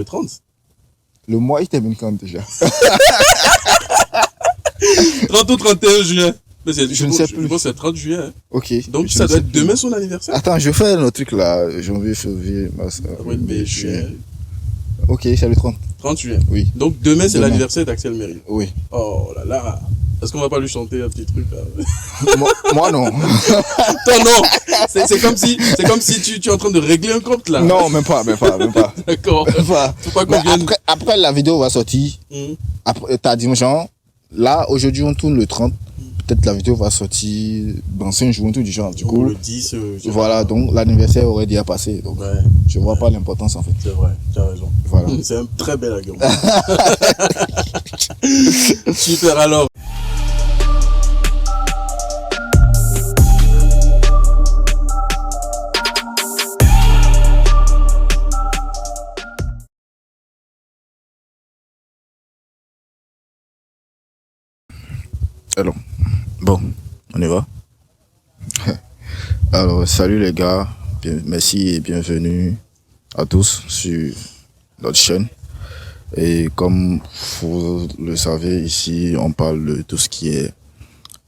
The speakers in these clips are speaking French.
le 30. Le mois, il termine quand déjà? 30 ou 31 juin. Mais Je ne sais plus. Je pense que c'est 30 juillet. Hein. Ok. Donc je ça ne doit sais être plus. demain son anniversaire. Attends, je fais un autre truc là. Janvier, février, mars, Oui, mais juillet. Ok, c'est le 30. 30 juillet. Oui. Donc demain, c'est Demain. l'anniversaire d'Axel Merrill. Oui. Oh là là. Est-ce qu'on va pas lui chanter un petit truc là? Moi, non. Toi non. C'est comme si tu es en train de régler un compte là. Non, même pas. D'accord. Même pas. Faut pas Mais qu'on vienne. après, la vidéo va sortir. Après, t'as dit, genre, là, aujourd'hui, on tourne le 30. Peut-être la vidéo va sortir dans 5 jours, tout du genre. Du coup, le 10. voilà, donc l'anniversaire aurait déjà passé. Donc, Ouais. je vois pas l'importance en fait. C'est vrai, tu as raison. Voilà. C'est un très bel argument. Super alors. Alors, bon, on y va. Alors, salut les gars, merci et bienvenue à tous sur notre chaîne. Et comme vous le savez, ici, on parle de tout ce qui est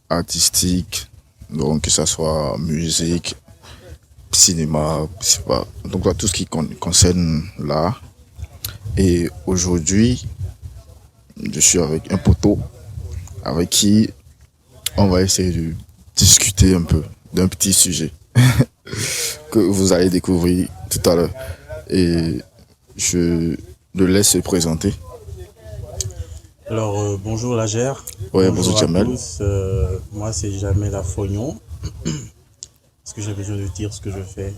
artistique, donc que ce soit musique, cinéma, je sais pas, donc voilà, tout ce qui concerne l'art. Et aujourd'hui, je suis avec un poteau avec qui on va essayer de discuter un peu d'un petit sujet que vous allez découvrir tout à l'heure. Et je le laisse se présenter. Alors, bonjour Lagère. Ouais, bonjour à Jamel. tous. Moi, c'est Jamel Afognon. Est-ce que j'ai besoin de dire ce que je fais?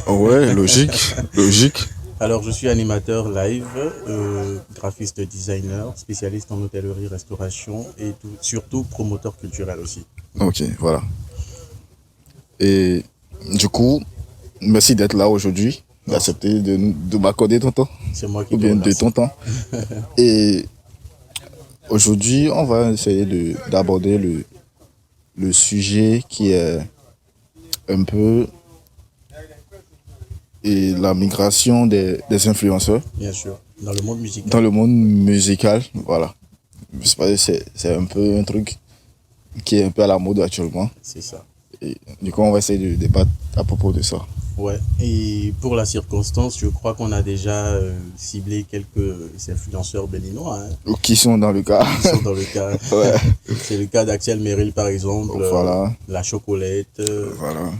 Ouais, logique. Alors, je suis animateur live, graphiste designer, spécialiste en hôtellerie, restauration et surtout promoteur culturel aussi. Ok, voilà. Et du coup, merci d'être là aujourd'hui, d'accepter de m'accorder ton temps, C'est moi qui ou te bien de remercie. ton temps. Et aujourd'hui, on va essayer d'aborder le sujet qui est un peu et la migration des influenceurs Bien sûr, dans le monde musical. dans le monde musical. Voilà. Je sais pas, c'est un peu un truc qui est un peu à la mode actuellement. C'est ça. Et du coup, on va essayer de débattre à propos de ça. Ouais, et pour la circonstance, je crois qu'on a déjà ciblé quelques influenceurs béninois hein, Qui sont dans le cas. qui sont dans le cas. Ouais. C'est le cas d'Axel Merrill par exemple, Voilà. La Chocolette, Voilà.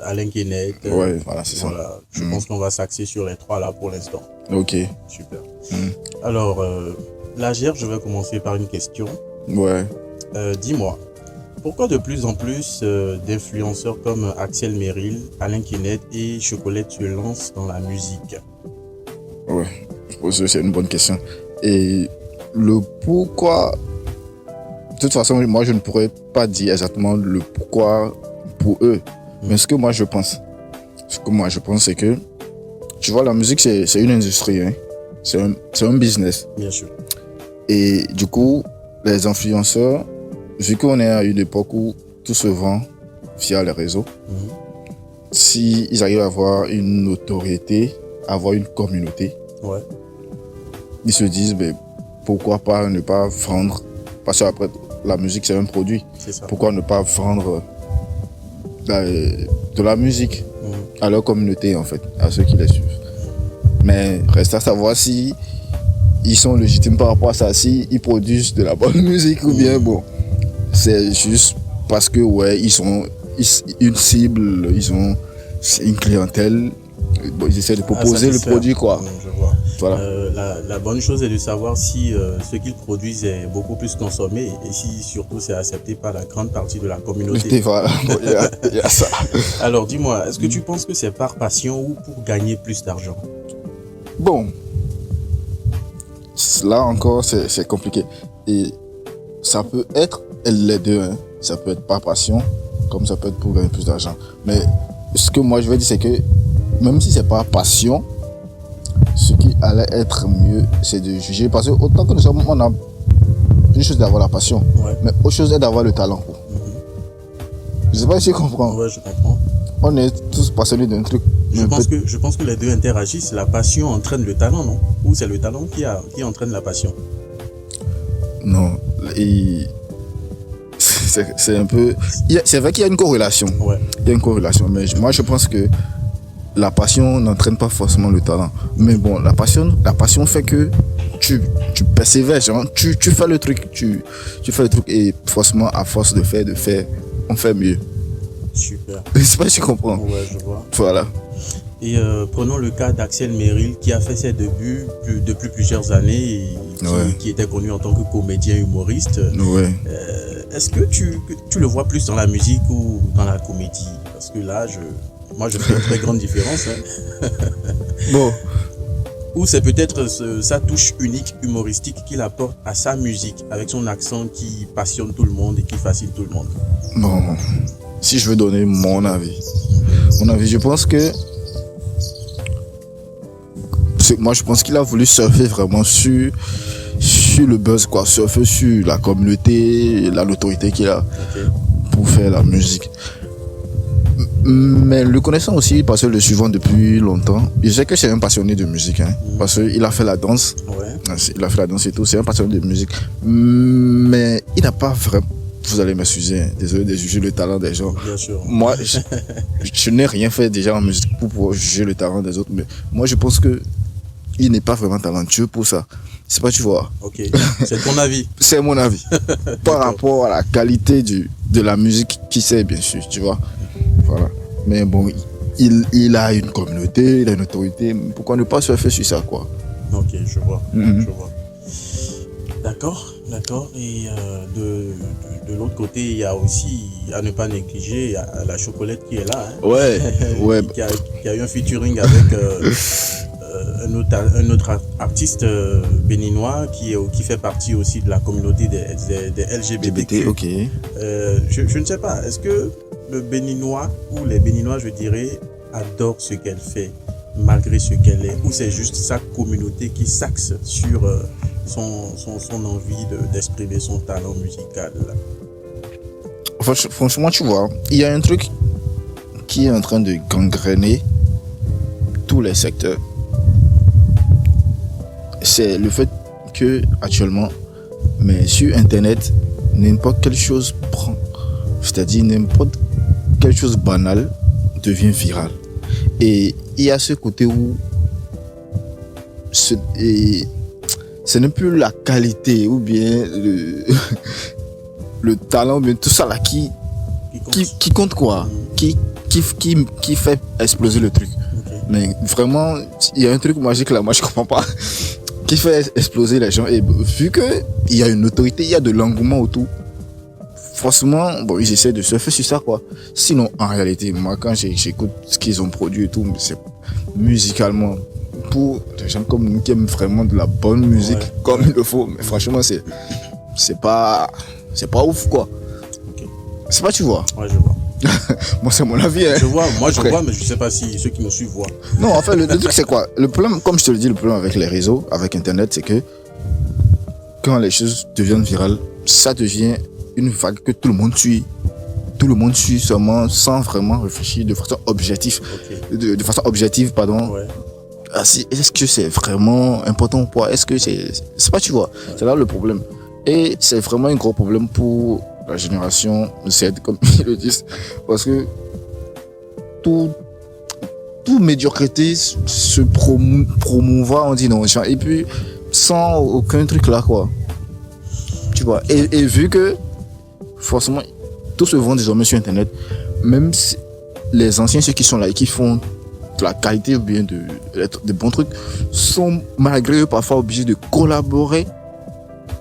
Alain Kenneth. Ouais, voilà, c'est ça. Voilà, je pense qu'on va s'axer sur les trois là pour l'instant. Ok. Super. Alors, Lagère, je vais commencer par une question. Ouais. Dis-moi, pourquoi de plus en plus d'influenceurs comme Axel Merrill, Alain Kenneth et Chocolate se lancent dans la musique? Ouais. Je pense que c'est une bonne question. Et le pourquoi, de toute façon, moi, je ne pourrais pas dire exactement le pourquoi pour eux. Mais ce que moi, je pense, c'est que, tu vois, la musique, c'est une industrie. Hein. C'est un business. Bien sûr. Et du coup, les influenceurs, vu qu'on est à une époque où tout se vend via les réseaux, s'ils arrivent à avoir une notoriété, avoir une communauté, Ouais. ils se disent, ben, pourquoi pas ne pas vendre, parce qu'après, la musique c'est un produit, C'est ça. pourquoi ne pas vendre de la musique à leur communauté en fait, à ceux qui les suivent. Mais reste à savoir si ils sont légitimes par rapport à ça, si ils produisent de la bonne musique ou bien bon, c'est juste parce que ouais, ils sont une cible, ils ont une clientèle, bon, ils essaient de proposer le satisfaire. produit quoi. Je vois. Voilà. La bonne chose est de savoir si ce qu'ils produisent est beaucoup plus consommé et si surtout c'est accepté par la grande partie de la communauté. Voilà, bon, il y a ça. Alors dis-moi, est-ce que tu penses que c'est par passion ou pour gagner plus d'argent? Bon, là encore c'est compliqué et ça peut être les deux, hein. Ça peut être par passion comme ça peut être pour gagner plus d'argent. Mais ce que moi je veux dire c'est que même si c'est par passion, ce qui allait être mieux c'est de juger parce que autant que nous sommes, on a une chose d'avoir la passion, Ouais. mais autre chose est d'avoir le talent. Je sais pas si tu comprends. Ouais, je comprends. On est tous passionnés d'un truc. Je pense que les deux interagissent. La passion entraîne le talent, non? Ou c'est le talent qui entraîne la passion? Non, c'est un peu... C'est vrai qu'il y a une corrélation. Ouais. Il y a une corrélation, mais moi je pense que la passion n'entraîne pas forcément le talent. Mais bon, la passion fait que tu persévères, genre, tu fais le truc, tu fais le truc et forcément à force de faire, on fait mieux. Super. Je sais pas si tu comprends. Ouais, je vois. Voilà. Et prenons le cas d'Axel Merrill qui a fait ses débuts depuis plusieurs années et qui était connu en tant que comédien humoriste. Ouais. Est-ce que tu le vois plus dans la musique ou dans la comédie? Parce que là, moi, je fais une très grande différence. Hein. Bon. Ou c'est peut-être sa touche unique humoristique qu'il apporte à sa musique, avec son accent qui passionne tout le monde et qui fascine tout le monde. Bon, si je veux donner mon avis, je pense que moi je pense qu'il a voulu surfer vraiment sur le buzz, quoi, surfer sur la communauté, la notoriété qu'il a pour faire la musique. Mais le connaissant aussi, parce que le suivant depuis longtemps, je sais que c'est un passionné de musique, hein, parce qu'il a fait la danse, il a fait la danse et tout, c'est un passionné de musique, mais il n'a pas vraiment, vous allez m'excuser, désolé de juger le talent des gens. Bien sûr. Moi, je n'ai rien fait déjà en musique pour pouvoir juger le talent des autres, mais moi je pense que il n'est pas vraiment talentueux pour ça. C'est pas, tu vois. Ok, c'est ton avis. C'est mon avis. Par rapport à la qualité de la musique qu'il sait, bien sûr, tu vois. Voilà. Mais bon, il a une communauté, il a une autorité. Pourquoi ne pas surfer sur ça, quoi? Ok, je vois. Je vois. D'accord. Et de l'autre côté, il y a aussi, à ne pas négliger, il y a la Chocolette qui est là. Hein. Ouais. qui a eu un featuring avec un autre artiste béninois qui fait partie aussi de la communauté des LGBT. ok. Je ne sais pas, est-ce que le Béninois ou les Béninois, je dirais, adorent ce qu'elle fait malgré ce qu'elle est, ou c'est juste sa communauté qui s'axe sur son envie d'exprimer son talent musical? Franchement, tu vois, il y a un truc qui est en train de gangréner tous les secteurs. C'est le fait que actuellement, mais sur Internet, n'importe quelle chose prend. C'est-à-dire n'importe quelle chose banale devient virale. Et il y a ce côté où ce n'est plus la qualité ou bien le talent, mais tout ça là qui compte quoi, qui fait exploser le truc. Mais vraiment, il y a un truc magique là, moi je comprends pas, qui fait exploser les gens. Et vu qu'il y a une autorité, il y a de l'engouement autour, forcément, bon, ils essaient de surfer sur ça, quoi. Sinon, en réalité, moi, quand j'écoute ce qu'ils ont produit et tout, c'est musicalement, pour des gens comme nous qui aiment vraiment de la bonne musique, comme il le faut, mais franchement, c'est pas ouf, quoi. C'est pas, tu vois. Ouais, je vois. Moi, c'est mon avis, hein. Je vois, mais je sais pas si ceux qui me suivent voient. Non, en fait, le truc, c'est quoi? Le problème, comme je te le dis, le problème avec les réseaux, avec Internet, c'est que quand les choses deviennent virales, ça devient une vague que tout le monde suit. Tout le monde suit seulement sans vraiment réfléchir de façon objective. De façon objective, pardon. Ouais. Est-ce que c'est vraiment important ou pas? Est-ce que c'est pas, tu vois? C'est là le problème. Et c'est vraiment un gros problème pour la génération Z, comme ils le disent. Parce que tout médiocrité se promouvoir, on dit non. Et puis, sans aucun truc là, quoi. Tu vois? Et vu que, forcément, tout se vend désormais sur Internet, même si les anciens, ceux qui sont là et qui font de la qualité ou bien de bons trucs, sont malgré eux parfois obligés de collaborer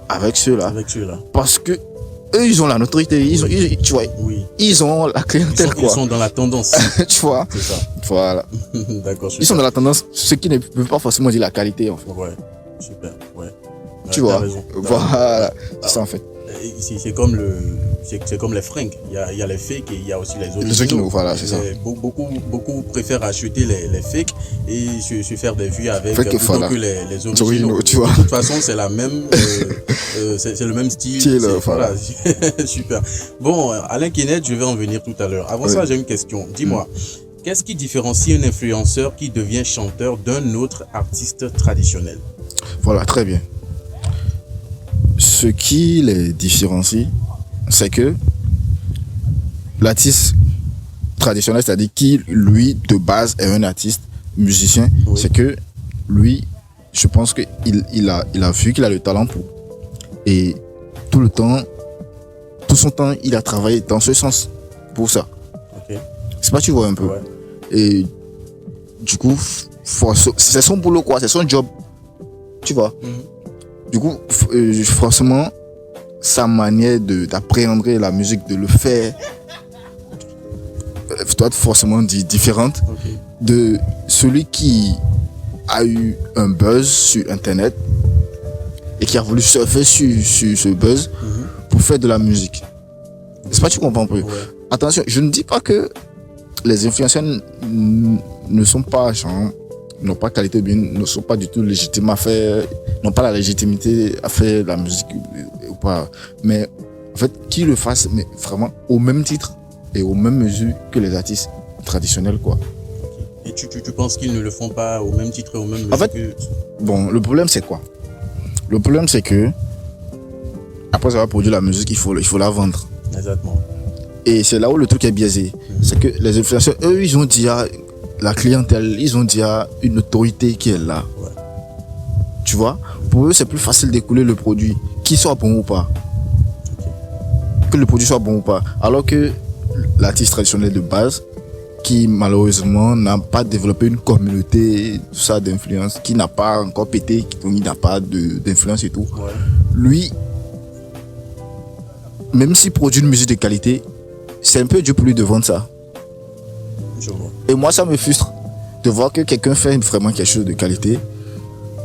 avec ceux-là. Parce que eux, ils ont la notoriété, tu vois, ils ont la clientèle, quoi. Ils sont dans la tendance. Tu vois? C'est ça. Voilà. D'accord. Ils sont dans la tendance, ce qui ne peut pas forcément dire la qualité, en fait. Ouais, super, ouais. Tu vois? Raison. Voilà. C'est ça, en fait. C'est comme les fringues. Il y a les fakes et il y a aussi les originaux. Les originaux, voilà, c'est ça. Beaucoup préfèrent acheter les fakes et se faire des vues avec plutôt que les originaux. Tu vois. De toute façon, c'est la même, c'est le même style. Voilà. Super. Bon, Alain Kenneth, je vais en venir tout à l'heure. Avant ça, j'ai une question. Dis-moi, Qu'est-ce qui différencie un influenceur qui devient chanteur d'un autre artiste traditionnel? Voilà, très bien. Ce qui les différencie, c'est que l'artiste traditionnel, c'est-à-dire qui, lui, de base, est un artiste musicien, Oui. c'est que lui, je pense qu'il il a vu qu'il a le talent pour. Et tout son temps, il a travaillé dans ce sens pour ça. Ok. C'est pas, tu vois un peu. Ouais. Et du coup, c'est son boulot, quoi, c'est son job. Tu vois. Du coup, forcément, sa manière d'appréhender la musique, de le faire, doit être forcément différente Ok. de celui qui a eu un buzz sur Internet et qui a voulu surfer sur ce buzz pour faire de la musique. C'est pas, tu comprends un peu. Ouais. Attention, je ne dis pas que les influenceurs ne sont pas, genre, n'ont pas qualité bien, ne sont pas du tout légitimes à faire, n'ont pas la légitimité à faire de la musique ou pas. Mais en fait, qu'ils le fassent, mais vraiment au même titre et aux mêmes mesures que les artistes traditionnels, quoi. Et tu penses qu'ils ne le font pas au même titre et au même mesure En fait, que... Bon, le problème, c'est quoi? Le problème, c'est que après avoir produit la musique, il faut la vendre. Exactement. Et c'est là où le truc est biaisé. C'est que les influenceurs, eux, ils ont déjà la clientèle, ils ont déjà une autorité qui est là. Ouais. Tu vois? Pour eux, c'est plus facile d'écouler le produit, qu'il soit bon ou pas. Que le produit soit bon ou pas. Alors que l'artiste traditionnel de base, qui malheureusement n'a pas développé une communauté, tout ça d'influence, qui n'a pas encore pété, qui n'a pas d'influence et tout, Ouais. lui, même s'il produit une musique de qualité, c'est un peu dur pour lui de vendre ça. Je vois. Et moi, ça me frustre de voir que quelqu'un fait vraiment quelque chose de qualité,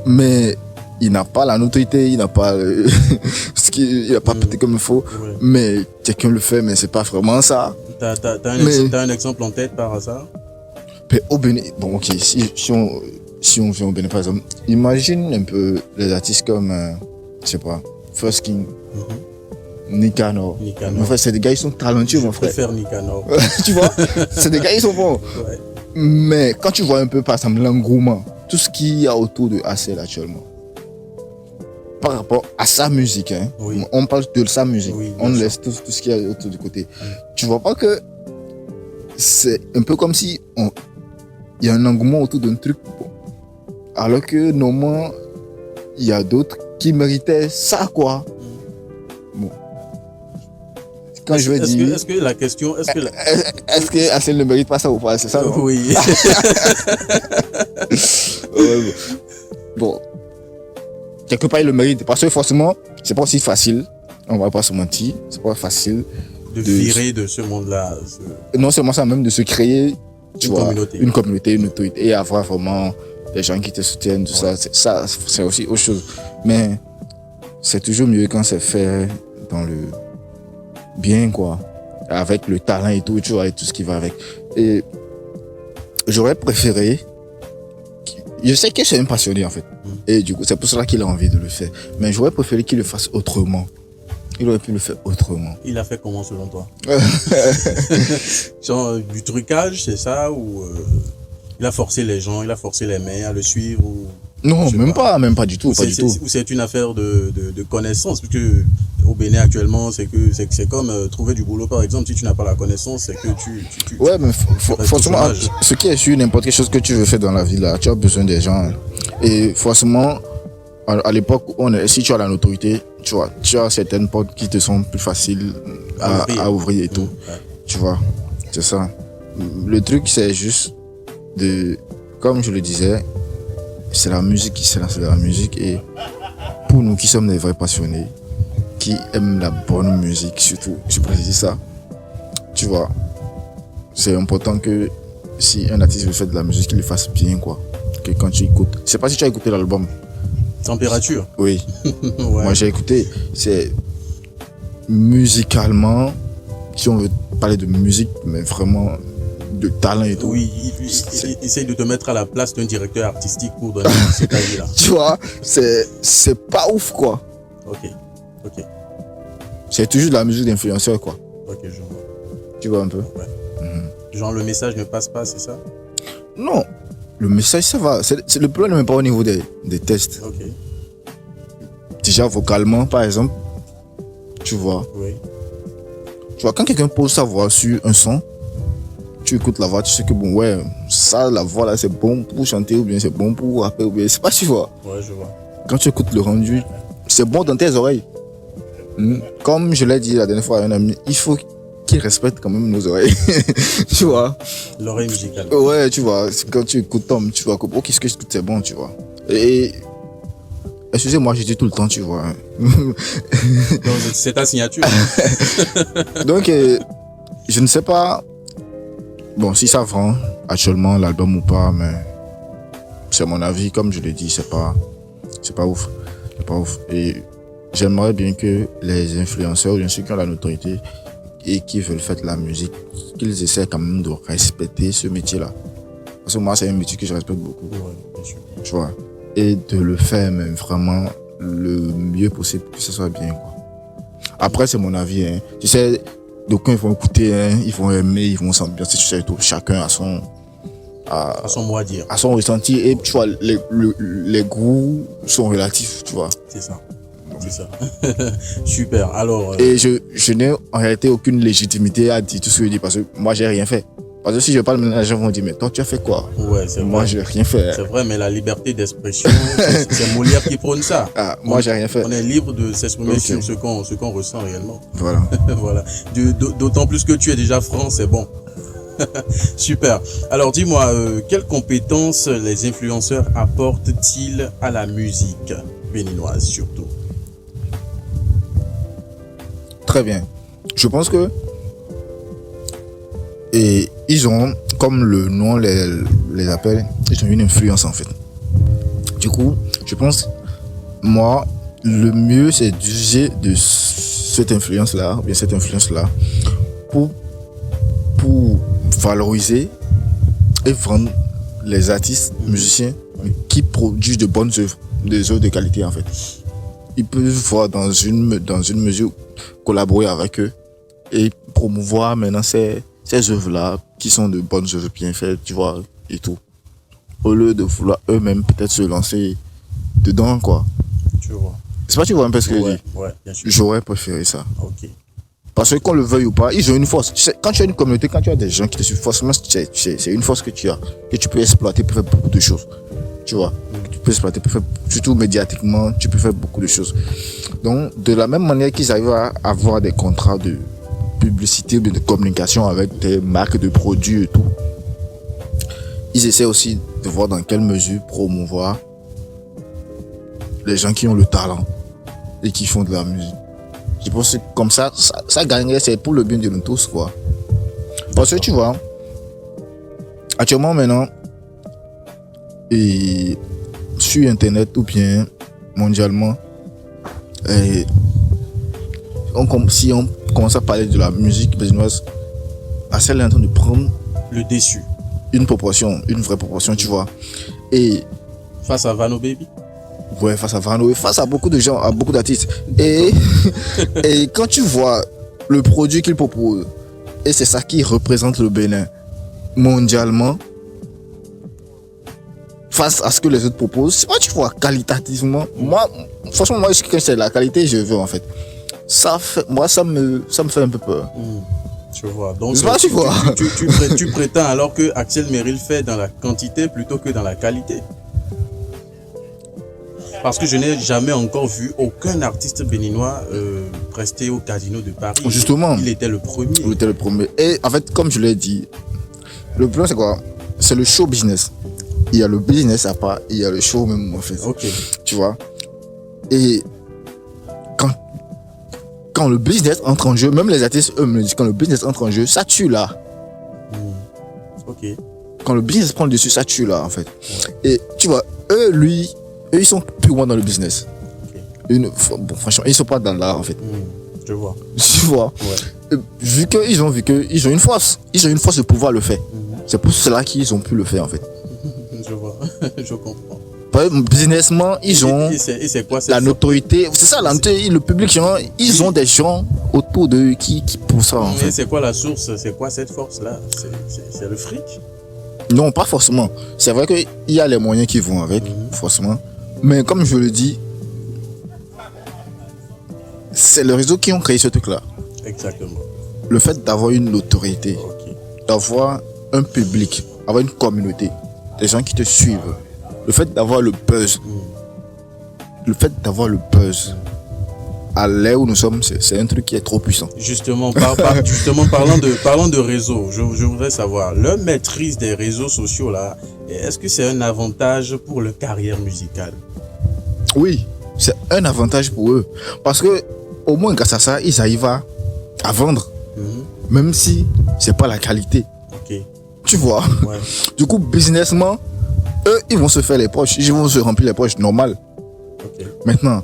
mais il n'a pas la notoriété, il n'a pas il n'a pas pété comme il faut, Ouais. mais quelqu'un le fait, mais c'est pas vraiment ça. T'as un exemple en tête par hasard? Mais au Bénin, bon, ok, si on vient au Bénin, par exemple, imagine un peu les artistes comme, je sais pas, First King, Nicanor. Nicanor. En fait, c'est des gars, ils sont talentueux, mon Je frère. préfère Nicanor. Tu vois, c'est des gars, ils sont bons. Ouais. Mais quand tu vois un peu, par exemple, l'engouement, tout ce qu'il y a autour de ACL actuellement, par rapport à sa musique, hein, Oui. on parle de sa musique, Oui, on bien laisse tout ce qu'il y a autour du côté. Tu vois pas que c'est un peu comme si il y a un engouement autour d'un truc, bon. Alors que normalement, il y a d'autres qui méritaient ça, quoi. Bon. Quand je vais dire, Est-ce que la question... est-ce que ACL ne mérite pas ça ou pas, c'est ça, non? Oui. Ouais, bon, quelque part il le mérite parce que forcément c'est pas aussi facile, on va pas se mentir, c'est pas facile de virer de ce monde-là. non seulement ça, même de se créer, tu vois, Communauté. une communauté, une autorité et avoir vraiment des gens qui te soutiennent, tout ça, c'est aussi autre chose. Mais c'est toujours mieux quand c'est fait dans le bien, quoi, avec le talent et tout, tu vois, et tout ce qui va avec. Et j'aurais préféré, je sais que c'est un passionné en fait, et du coup c'est pour cela qu'il a envie de le faire, mais j'aurais préféré qu'il le fasse autrement. Il aurait pu le faire autrement. Il a fait comment selon toi? Genre du trucage, c'est ça? Ou il a forcé les gens, il a forcé les mains à le suivre ou... Non, même pas du tout, pas du tout. Ou c'est une affaire de connaissance, parce que au Bénin actuellement, c'est comme trouver du boulot par exemple. Si tu n'as pas la connaissance, c'est que tu Ouais, mais restes au forcément, chômage. ce qui est sûr, n'importe quelle chose que tu veux faire dans la vie là, tu as besoin des gens. Et forcément, à l'époque, si tu as la notoriété, tu as certaines portes qui te sont plus faciles à ouvrir et tout. Ouais. Tu vois, c'est ça. Le truc, c'est juste comme je le disais, c'est la musique qui s'est lancée dans la musique. Et pour nous qui sommes des vrais passionnés, qui aiment la bonne musique surtout, je précise ça, tu vois, c'est important que si un artiste veut faire de la musique, qu'il le fasse bien, quoi. Que quand tu écoutes, je sais pas si tu as écouté l'album. Température. Oui, Ouais. moi j'ai écouté. C'est musicalement, si on veut parler de musique, mais vraiment de talent et tout. Oui, il essaye de te mettre à la place d'un directeur artistique pour donner cet avis-là. Tu vois, c'est pas ouf, quoi. Ok, C'est toujours de la musique d'influenceur, quoi. je vois. Tu vois un peu. Ouais. Genre le message ne passe pas, c'est ça? Non, le message, ça va. Le problème n'est même pas au niveau des tests. Ok. Déjà, vocalement, par exemple, tu vois. Oui. Tu vois, quand quelqu'un pose sa voix sur un son, tu écoutes la voix, tu sais que bon, ouais, ça, la voix là, c'est bon pour chanter, ou bien c'est bon pour rapper, ou bien c'est pas, tu vois. Ouais, je vois. Quand tu écoutes le rendu, c'est bon dans tes oreilles. Comme je l'ai dit la dernière fois à un ami, il faut qu'il respecte quand même nos oreilles. Tu vois. L'oreille musicale. Ouais, tu vois, quand tu écoutes Tom, tu vois que oh, qu'est-ce que c'est bon, tu vois. Et excusez-moi, je dis tout le temps, tu vois. Donc, c'est ta signature. Donc, je ne sais pas, bon, si ça vend actuellement l'album ou pas, mais c'est mon avis, comme je l'ai dit, c'est pas ouf. C'est pas ouf. Et j'aimerais bien que les influenceurs, bien sûr, qui ont la notoriété et qui veulent faire de la musique, qu'ils essaient quand même de respecter ce métier-là. Parce que moi, c'est un métier que je respecte beaucoup. Ouais, bien sûr. Tu vois. Et de le faire, mais vraiment le mieux possible, que ce soit bien, quoi. Après, c'est mon avis, hein. Tu sais, d'aucuns ils vont écouter, hein, ils vont aimer, ils vont s'ambiancer, tu sais, tout. Chacun a son mot à dire. à son ressenti. Et tu vois, les goûts sont relatifs, tu vois. C'est ça. C'est ça. Super. Alors. Et je n'ai en réalité aucune légitimité à dire tout ce que je dis parce que moi, j'ai rien fait. Parce que si je parle maintenant, les gens vont dire, mais toi, tu as fait quoi? Ouais, c'est moi, vrai. je n'ai rien fait. C'est vrai, mais la liberté d'expression, c'est Molière qui prône ça. Ah, moi, j'ai rien fait. On est libre de s'exprimer Ok. sur ce qu'on ressent réellement. Voilà. Voilà. D'autant plus que tu es déjà franc, c'est bon. Super. Alors dis-moi, quelles compétences les influenceurs apportent-ils à la musique béninoise surtout? Très bien. Je pense que et ils ont, comme le nom les appelle, ils ont une influence en fait. Du coup, je pense, moi, le mieux c'est d'user de cette influence-là, ou bien cette influence-là, pour valoriser et vendre les artistes, musiciens qui produisent de bonnes œuvres, des œuvres de qualité en fait. Ils peuvent voir dans une mesure collaborer avec eux et promouvoir maintenant ces œuvres-là qui sont de bonnes œuvres bien faites, tu vois, et tout. Au lieu de vouloir eux-mêmes peut-être se lancer dedans, quoi. Tu vois. C'est pas, tu vois un peu ce que je Ouais, dis. ouais, bien sûr. J'aurais préféré ça. Ok. Parce que qu'on le veuille ou pas, ils ont une force. Tu sais, quand tu as une communauté, quand tu as des gens qui te suivent, forcément, c'est une force que tu as, que tu peux exploiter pour faire beaucoup de choses. Tu vois, tu peux exploiter pour faire, surtout médiatiquement, tu peux faire beaucoup de choses. Donc, de la même manière qu'ils arrivent à avoir des contrats de publicité ou de communication avec des marques de produits et tout, ils essaient aussi de voir dans quelle mesure promouvoir les gens qui ont le talent et qui font de la musique. Je pense que comme ça gagnerait, c'est pour le bien de nous tous, quoi. Parce que tu vois, actuellement maintenant, et sur internet ou bien mondialement, si on commence à parler de la musique béninoise, elle est en train de prendre Le déçu. une vraie proportion, tu vois. Et Face à Vano Baby. ouais, face à Vano, face à beaucoup de gens, à beaucoup d'artistes. Et quand tu vois le produit qu'il propose, et c'est ça qui représente le Bénin mondialement, face à ce que les autres proposent, c'est pas, tu vois, qualitativement. Moi, franchement, moi, quand c'est la qualité, je veux en fait. Ça me fait un peu peur. Tu vois. Donc, C'est pas, tu vois. tu prétends alors que Axel Merrill fait dans la quantité plutôt que dans la qualité. Parce que je n'ai jamais encore vu aucun artiste béninois prester au Casino de Paris. Justement. Il était le premier. Il était le premier. Et en fait, comme je l'ai dit, le problème c'est quoi? C'est le show business. Il y a le business à part, il y a le show même en fait. Ok. Tu vois. Et quand le business entre en jeu, même les artistes eux me disent, quand le business entre en jeu, ça tue là. Ok. Quand le business prend le dessus, ça tue là en fait. Et tu vois, eux ils sont plus loin dans le business. Ok. Bon, franchement, ils sont pas dans l'art en fait. Je vois. Tu vois. Ouais. Vu qu'ils ont une force, de pouvoir le faire. C'est pour cela qu'ils ont pu le faire en fait. Je vois. Je comprends. Businessment, ils ont Et c'est quoi cette la notoriété. C'est ça, la notoriété. Le public, genre, ils ont des gens autour d'eux qui pour ça, en Mais fait. c'est quoi la source? C'est quoi cette force-là? C'est le fric? Non, pas forcément. C'est vrai qu'il y a les moyens qui vont avec, forcément. Mais comme je le dis, c'est le réseau qui ont créé ce truc-là. Exactement. Le fait d'avoir une notoriété, Ok. d'avoir un public, avoir une communauté, des gens qui te suivent, le fait d'avoir le buzz, à l'ère où nous sommes, c'est un truc qui est trop puissant. Justement, parlant de réseau, je voudrais savoir, leur maîtrise des réseaux sociaux là, est-ce que c'est un avantage pour leur carrière musicale? Oui, c'est un avantage pour eux. Parce que, au moins, grâce à ça, ils arrivent à vendre. Même si c'est pas la qualité. Ok. Tu vois? Ouais. Du coup, businessment, eux, ils vont se faire les poches. Ils vont se remplir les poches, normal. Ok. Maintenant,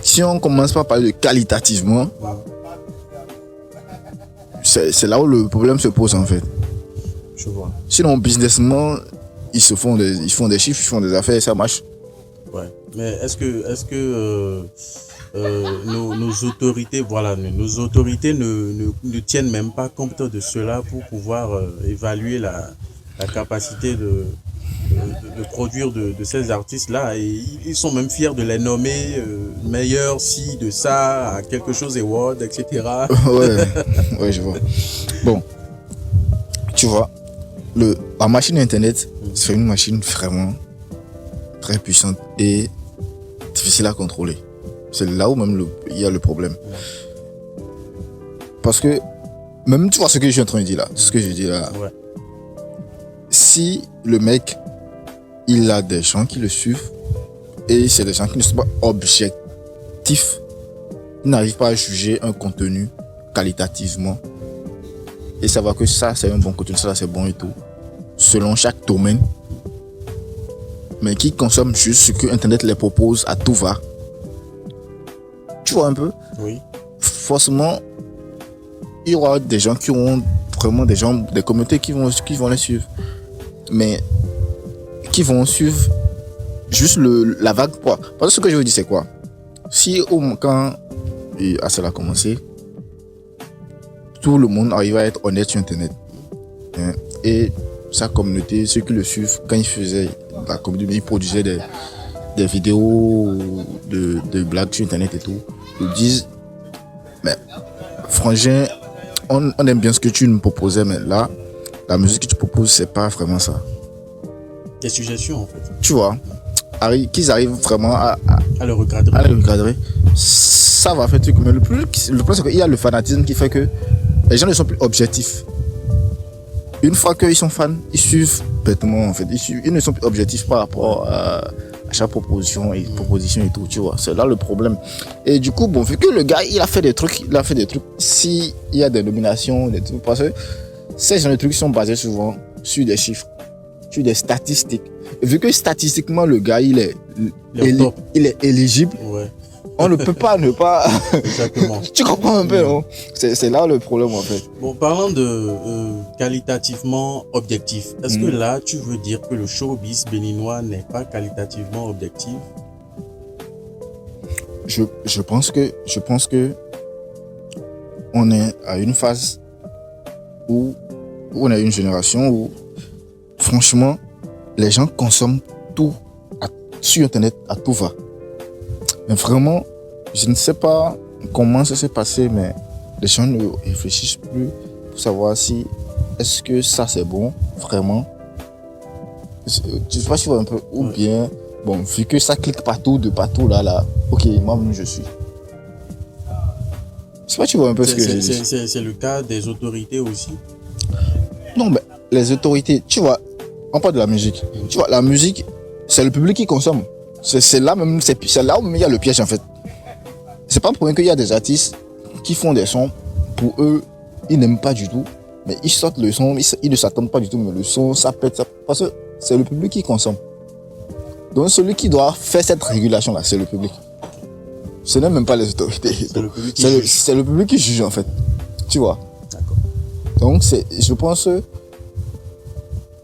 si on commence par parler de qualitativement, c'est là où le problème se pose, en fait. Je vois. Sinon, businessment, ils font des chiffres, ils font des affaires, ça marche. Ouais. Mais est-ce que nos autorités, voilà, nos autorités ne tiennent même pas compte de cela pour pouvoir évaluer la capacité de produire de ces artistes-là, et ils sont même fiers de les nommer meilleurs ci, de ça, à quelque chose award, etc. Ouais, je vois. Bon, tu vois, la machine Internet, c'est une machine vraiment très puissante et difficile à contrôler. C'est là où même il y a le problème. Parce que, même tu vois ce que je suis en train de dire là, Ouais. si le mec, il a des gens qui le suivent et c'est des gens qui ne sont pas objectifs, ils n'arrivent pas à juger un contenu qualitativement et savoir que ça c'est un bon contenu, ça c'est bon et tout, selon chaque domaine, mais qui consomment juste ce que Internet les propose à tout va. Tu vois un peu? Oui. Forcément, il y aura des gens qui ont vraiment des communautés qui vont les suivre. Mais qui vont suivre juste la vague quoi. Parce que ce que je veux dire c'est quoi? Si quand cela a commencé, tout le monde arrivait à être honnête sur Internet. Hein, et sa communauté, ceux qui le suivent, quand ils faisaient la communauté, ils produisaient des vidéos de blagues sur Internet et tout, ils disent, mais frangin, on aime bien ce que tu nous proposais, mais là, la musique que tu proposes, c'est pas vraiment ça. Des suggestions en fait. Tu vois, qu'ils arrivent vraiment à le recadrer. À le recadrer, ça va faire truc. Mais le problème, c'est qu'il y a le fanatisme qui fait que les gens ne sont plus objectifs. Une fois qu'ils sont fans, ils suivent bêtement en fait. Ils ne sont plus objectifs par rapport à chaque proposition et tout, tu vois. C'est là le problème. Et du coup, bon, vu que le gars, il a fait des trucs, s'il y a des nominations, des trucs, parce que ces genre de trucs sont basés souvent sur des chiffres, sur des statistiques. Et vu que statistiquement, le gars, il est éligible, ouais. On ne peut pas ne pas... Exactement. Tu comprends un peu, non? C'est là le problème, en fait. Bon, parlant de qualitativement objectif, est-ce que là, tu veux dire que le showbiz béninois n'est pas qualitativement objectif? Je pense que on est à une phase où on a une génération où, franchement, les gens consomment tout sur Internet, à tout va. Mais vraiment, je ne sais pas comment ça s'est passé, mais les gens ne réfléchissent plus pour savoir si est-ce que ça c'est bon, vraiment. Tu sais pas, tu vois un peu, ou bien, bon, vu que ça clique partout, de partout, là, ok, moi je suis. Je sais pas, tu vois un peu ce que je dis. C'est le cas des autorités aussi. Non, mais les autorités, tu vois, on parle de la musique. Tu vois, la musique, c'est le public qui consomme. C'est là même, c'est là où il y a le piège en fait. C'est pas pour rien qu'il y a des artistes qui font des sons, pour eux, ils n'aiment pas du tout, mais ils sortent le son, ils ne s'attendent pas du tout, mais le son, ça pète, parce que c'est le public qui consomme. Donc celui qui doit faire cette régulation-là, c'est le public. Ce n'est même pas les autorités. C'est le public qui juge en fait. Tu vois. D'accord. Donc je pense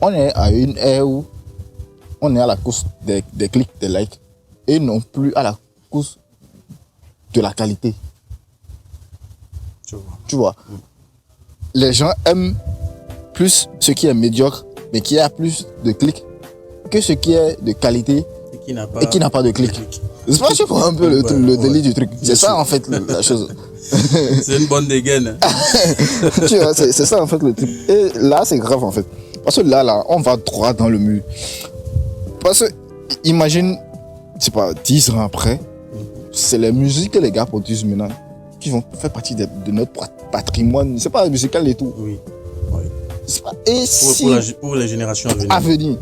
qu'on est à une ère où on est à la course des clics, des likes, et non plus à la course de la qualité. Tu vois. Les gens aiment plus ce qui est médiocre, mais qui a plus de clics, que ce qui est de qualité et qui n'a pas de clics. C'est pas tu vois un peu le délit du truc. C'est ça en fait la chose. C'est une bonne dégaine. Tu vois, c'est ça en fait le truc. Et là c'est grave en fait. Parce que là, on va droit dans le mur. Parce que, imagine, c'est pas 10 ans après, c'est les musiques que les gars produisent maintenant qui vont faire partie de notre patrimoine. C'est pas musical et tout. Oui. Et pour les générations à venir.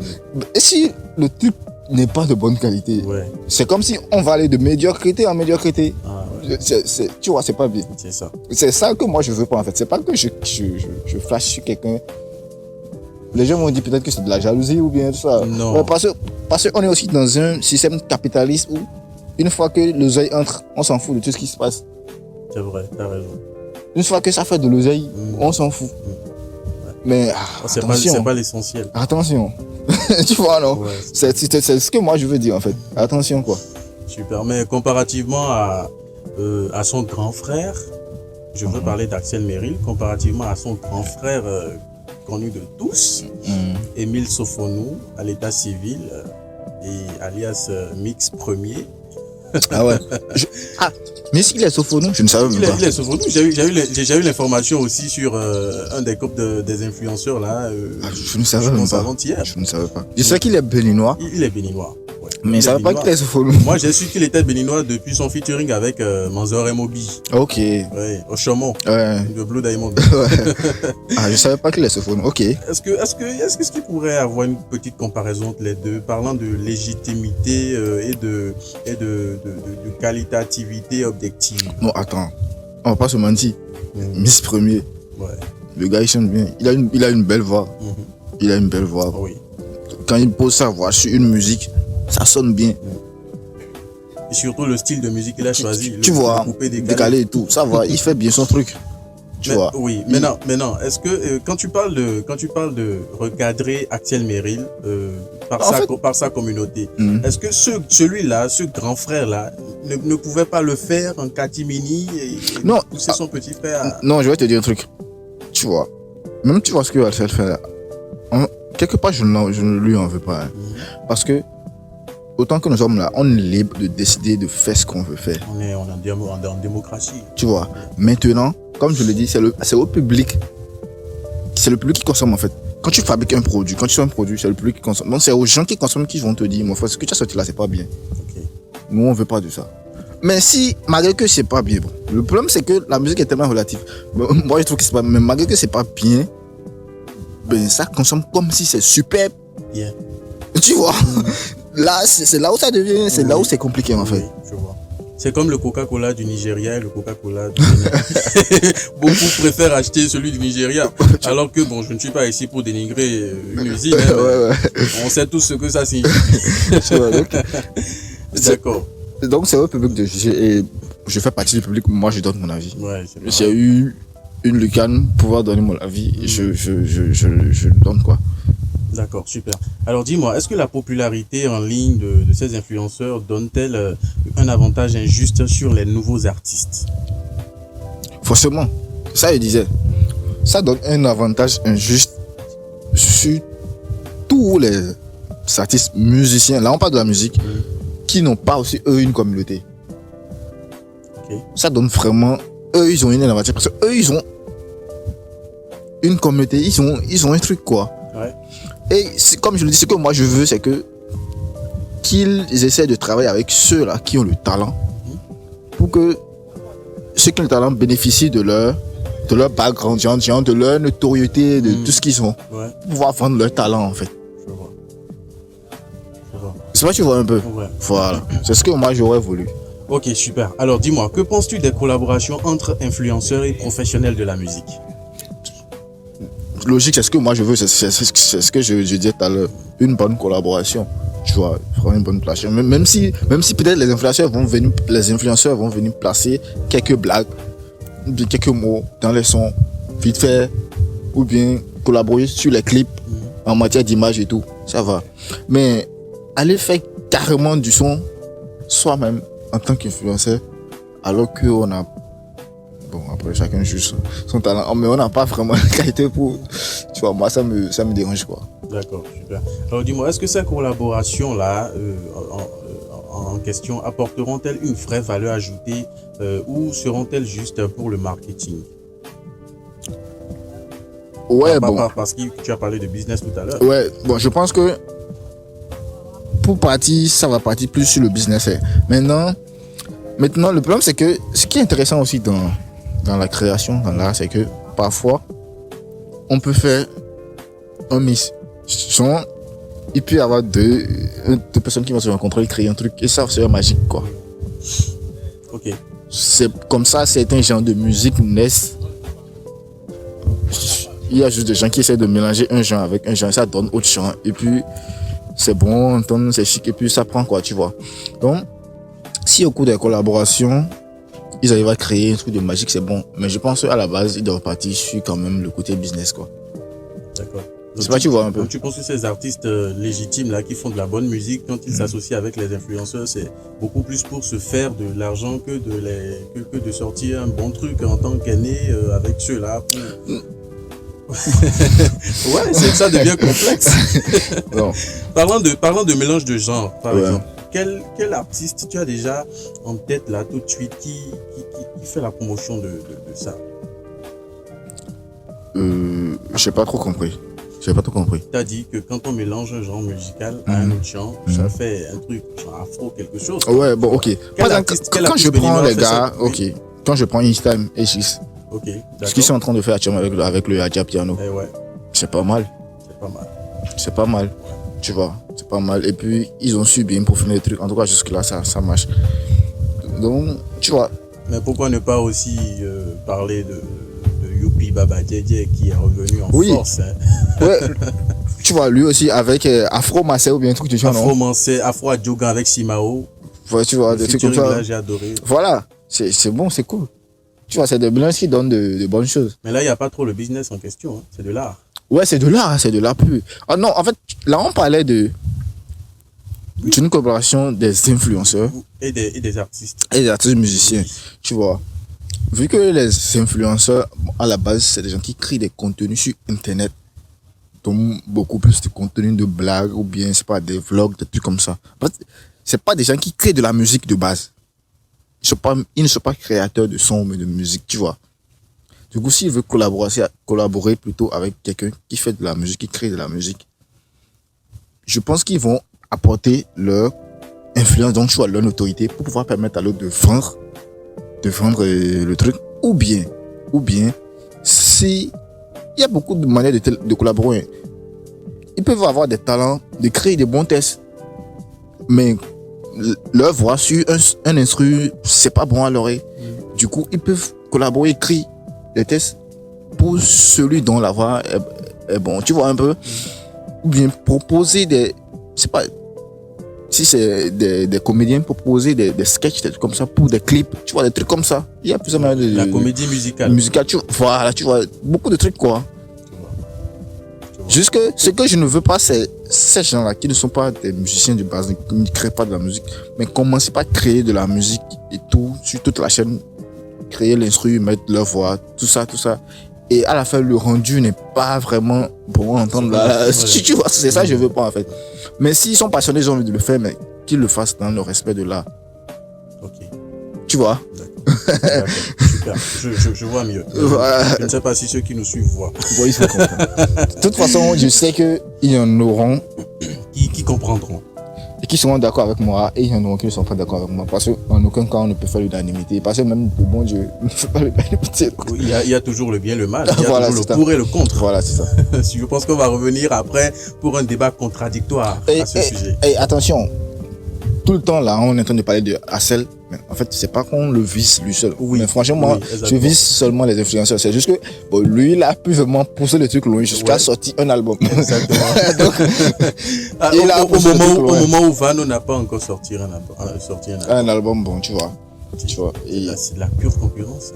Et si le truc n'est pas de bonne qualité, c'est comme si on va aller de médiocrité en médiocrité. Ah, ouais. Tu vois, c'est pas bien. C'est ça. C'est ça que moi je veux pas en fait. C'est pas que je flash sur quelqu'un. Les gens vont dire peut-être que c'est de la jalousie ou bien tout ça. Non. Ouais, parce qu'on est aussi dans un système capitaliste où une fois que l'oseille entre, on s'en fout de tout ce qui se passe. C'est vrai, t'as raison. Une fois que ça fait de l'oseille, on s'en fout. Mais c'est pas l'essentiel. Attention. Tu vois, non? Ouais, c'est ce que moi je veux dire en fait. Attention quoi. Super. Mais comparativement à son grand frère, je veux parler d'Axel Merrill, comparativement à son grand frère connu de tous, Émile Sofonou, à l'état civil, et alias Mix Premier. Ah ouais. Mais s'il est Sofonou, je ne savais même pas. Il est Sofonou. J'ai eu l'information aussi sur un des couples des influenceurs là. Je ne savais même pas. Avant-hier. Je ne savais pas. Je sais qu'il est béninois. Il est béninois. Ouais. Mais je ne savais pas qu'il est Sofonou. Moi, j'ai su qu'il était béninois depuis son featuring avec Manzor et Moby. Ok. Ouais, au Chaumont. Ouais. De Blue Diamond. Ouais. Je savais pas qu'il est Sofonou. Ok. Est-ce qu'il pourrait avoir une petite comparaison entre les deux, parlant de légitimité et de qualitativité objective? Non, attends. On va pas se mentir. Miss Premier. Ouais. Le gars, il chante bien. Il a une belle voix. Il a une belle voix. Oui. Quand il pose sa voix sur une musique, ça sonne bien. Et surtout le style de musique qu'il a choisi. Tu vois, décalé et tout. Ça va, il fait bien son truc. Tu vois. Oui, mais non. Est-ce que quand tu parles de recadrer Axel Merrill par sa communauté, est-ce que celui-là, ce grand frère-là, ne pouvait pas le faire en catimini et pousser son petit frère Non, je vais te dire un truc. Tu vois, même tu vois ce que Axel fait là. Quelque part, je ne lui en veux pas. Parce que, autant que nous sommes là, on est libre de décider de faire ce qu'on veut faire. On est en démocratie. Tu vois, maintenant, comme je le dis, c'est au public. C'est le public qui consomme en fait. Quand tu fabriques un produit, quand tu fais un produit, c'est le public qui consomme. Donc c'est aux gens qui consomment qui vont te dire, mon frère, ce que tu as sorti là, c'est pas bien. Okay. Nous, on veut pas de ça. Mais si, malgré que c'est pas bien, bon, le problème c'est que la musique est tellement relative. Moi, je trouve que c'est pas, mais malgré que c'est pas bien, ben ça consomme comme si c'est super. Yeah. Tu vois, là, c'est là où ça devient, c'est là où c'est compliqué en fait. Oui, je vois. C'est comme le Coca-Cola du Nigeria et le Coca-Cola du Bénin. Beaucoup préfèrent acheter celui du Nigeria. Alors que, bon, je ne suis pas ici pour dénigrer une usine. Hein, on sait tous ce que ça signifie. D'accord. Donc, c'est au public de juger. Et je fais partie du public, moi, je donne mon avis. Ouais, j'ai eu une lucane pour pouvoir donner mon avis. Je le donne, quoi. D'accord, super. Alors dis-moi, est-ce que la popularité en ligne de ces influenceurs donne-t-elle un avantage injuste sur les nouveaux artistes? Forcément. Ça, je disais. Ça donne un avantage injuste sur tous les artistes musiciens. Là, on parle de la musique. Qui n'ont pas aussi, eux, une communauté. Okay. Ça donne vraiment... Eux, ils ont une avantage. Parce que eux, ils ont une communauté. Ils ont un truc, quoi. Ouais. Et comme je le dis, ce que moi je veux, c'est que qu'ils essaient de travailler avec ceux-là qui ont le talent pour que ceux qui ont le talent bénéficient de leur background, de leur notoriété, de tout ce qu'ils ont, pour pouvoir vendre leur talent en fait. Je vois. C'est vrai, tu vois un peu. Ouais. Voilà. C'est ce que moi j'aurais voulu. Ok, super. Alors dis-moi, que penses-tu des collaborations entre influenceurs et professionnels de la musique? Logique, c'est ce que moi je veux, c'est ce que je disais tout à l'heure, une bonne collaboration, tu vois, vraiment une bonne collaboration. Même si peut-être les influenceurs vont venir placer quelques blagues, quelques mots dans les sons, vite fait, ou bien collaborer sur les clips en matière d'image et tout, ça va. Mais aller faire carrément du son soi-même en tant qu'influenceur, alors qu'on a, bon, après chacun juge son talent, mais on n'a pas vraiment la qualité pour, tu vois, moi ça me dérange quoi. D'accord, super. Alors dis-moi, est-ce que ces collaborations-là en question apporteront-elles une vraie valeur ajoutée ou seront-elles juste pour le marketing? Ouais, bon. Parce que tu as parlé de business tout à l'heure. Ouais, bon, je pense que pour partir, ça va partir plus sur le business. Maintenant, le problème, c'est que ce qui est intéressant aussi dans la création, dans l'art, c'est que parfois, on peut faire un miss. Il peut y avoir deux personnes qui vont se rencontrer et créer un truc, et ça, c'est magique, quoi. Ok. C'est comme ça, certains genres de musique naissent. Il y a juste des gens qui essaient de mélanger un genre avec un genre, ça donne autre genre, et puis c'est bon, entendre, c'est chic, et puis ça prend quoi, tu vois. Donc, si au cours des collaborations, ils arrivent à créer un truc de magique, c'est bon. Mais je pense qu'à la base, ils doivent partir sur quand même le côté business, quoi. D'accord. C'est pas, tu vois un peu. Donc tu penses que ces artistes légitimes là qui font de la bonne musique, quand ils s'associent avec les influenceurs, c'est beaucoup plus pour se faire de l'argent que de sortir un bon truc en tant qu'aîné avec ceux-là. Ouais, ça devient complexe. Non. Parlant de mélange de genres, par exemple, quel artiste tu as déjà en tête là tout de suite qui fait la promotion de ça? J'ai pas trop compris. Tu as dit que quand on mélange un genre musical à un autre genre, ça fait un truc genre afro quelque chose. Ouais, bon, ok. Quand je prends les gars, ok. Quand je prends Instagram et 6, ok, ce qu'ils sont en train de faire actuellement avec le Adja Piano, c'est pas mal. C'est pas mal. Tu vois, c'est pas mal. Et puis, ils ont su bien peaufiner le truc. En tout cas, jusque-là, ça marche. Donc, tu vois. Mais pourquoi ne pas aussi parler de Youpi Baba Djedje qui est revenu en force, hein. Ouais, tu vois, lui aussi avec Afro Massé ou bien un truc du genre, non? Afro Massé, Afro Adjoga avec Simao. Ouais, tu vois, des trucs comme ça. J'ai adoré. Voilà, c'est bon, c'est cool. Tu vois, c'est des mélanges qui donnent de bonnes choses. Mais là, il n'y a pas trop le business en question, hein. C'est de l'art. Ouais, c'est de l'art pur. Ah non, en fait, là, on parlait d'une collaboration des influenceurs. Et des artistes. Et des artistes musiciens, tu vois. Vu que les influenceurs, à la base, c'est des gens qui créent des contenus sur Internet, donc beaucoup plus de contenus de blagues ou bien, c'est pas des vlogs, des trucs comme ça. En fait, c'est pas des gens qui créent de la musique de base. Ils ne sont pas créateurs de son, mais de musique, tu vois. Du coup, s'ils veulent collaborer plutôt avec quelqu'un qui fait de la musique, qui crée de la musique, je pense qu'ils vont apporter leur influence, donc tu vois, leur autorité pour pouvoir permettre à l'autre de vendre le truc. Ou bien, si il y a beaucoup de manières de collaborer, ils peuvent avoir des talents, de créer des bons tests, mais leur voix sur un instru, c'est pas bon à l'oreille. Du coup, ils peuvent collaborer, écrire des tests pour celui dont la voix est bon, tu vois un peu. Ou bien proposer si c'est des comédiens, proposer des sketchs, des trucs comme ça pour des clips, tu vois, des trucs comme ça. Il y a plusieurs manières de... La comédie musicale. Voilà, tu vois, beaucoup de trucs quoi. Jusque, ce que je ne veux pas, c'est ces gens-là qui ne sont pas des musiciens de base, qui ne créent pas de la musique, mais commencez pas à créer de la musique et tout, sur toute la chaîne, créer l'instru, mettre leur voix, tout ça. Et à la fin, le rendu n'est pas vraiment bon à entendre. Tu vois, c'est ça que je veux pas en fait. Mais s'ils sont passionnés, ils ont envie de le faire, mais qu'ils le fassent dans le respect de l'art. Ok. Tu vois? D'accord. Super. Je vois mieux. Voilà. Je ne sais pas si ceux qui nous suivent voient. Bon, ils sont contents. De toute façon, je sais qu'il y en auront qui comprendront. Et qui seront d'accord avec moi, et il y en auront qui ne sont pas d'accord avec moi. Parce qu'en aucun cas, on ne peut faire l'unanimité. Parce que même le bon Dieu ne fait pas l'unanimité. Il y a toujours le bien et le mal. Il y a voilà, toujours le pour et le contre. Voilà, c'est ça. Je pense qu'on va revenir après pour un débat contradictoire à ce sujet. Et attention, tout le temps là, on est en train de parler de Hassel. Mais en fait, c'est pas qu'on le vise lui seul. Oui, mais franchement, moi, je vise seulement les influenceurs. C'est juste que lui, il a pu vraiment pousser le truc loin jusqu'à sortir un album. Exactement. Donc, au moment où Vano n'a pas encore sorti un album. Un album, bon, tu vois. C'est de la pure concurrence.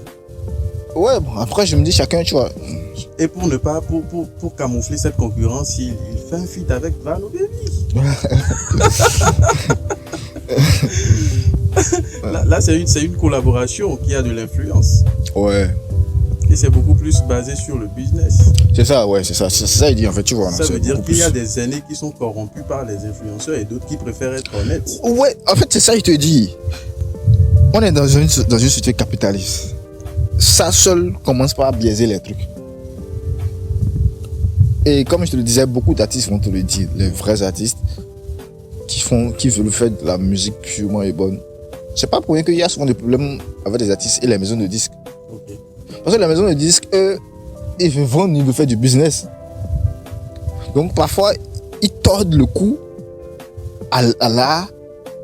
Ouais, bon, après, je me dis chacun, tu vois. Et pour camoufler cette concurrence, il fait un feat avec Vano Baby. Là, c'est une collaboration qui a de l'influence. Ouais. Et c'est beaucoup plus basé sur le business. C'est ça, ouais, c'est ça, il dit en fait, tu vois. Ça veut dire qu'il y a des aînés qui sont corrompus par les influenceurs et d'autres qui préfèrent être honnêtes. Ouais, en fait, c'est ça, il te dit. On est dans une société capitaliste. Ça seul commence par biaiser les trucs. Et comme je te le disais, beaucoup d'artistes vont te le dire, les vrais artistes qui veulent faire de la musique purement et bonne. C'est pas pour rien qu'il y a souvent des problèmes avec les artistes et les maisons de disques. Okay. Parce que les maisons de disques, eux, ils veulent vendre, ils veulent faire du business. Donc parfois, ils tordent le cou à l'art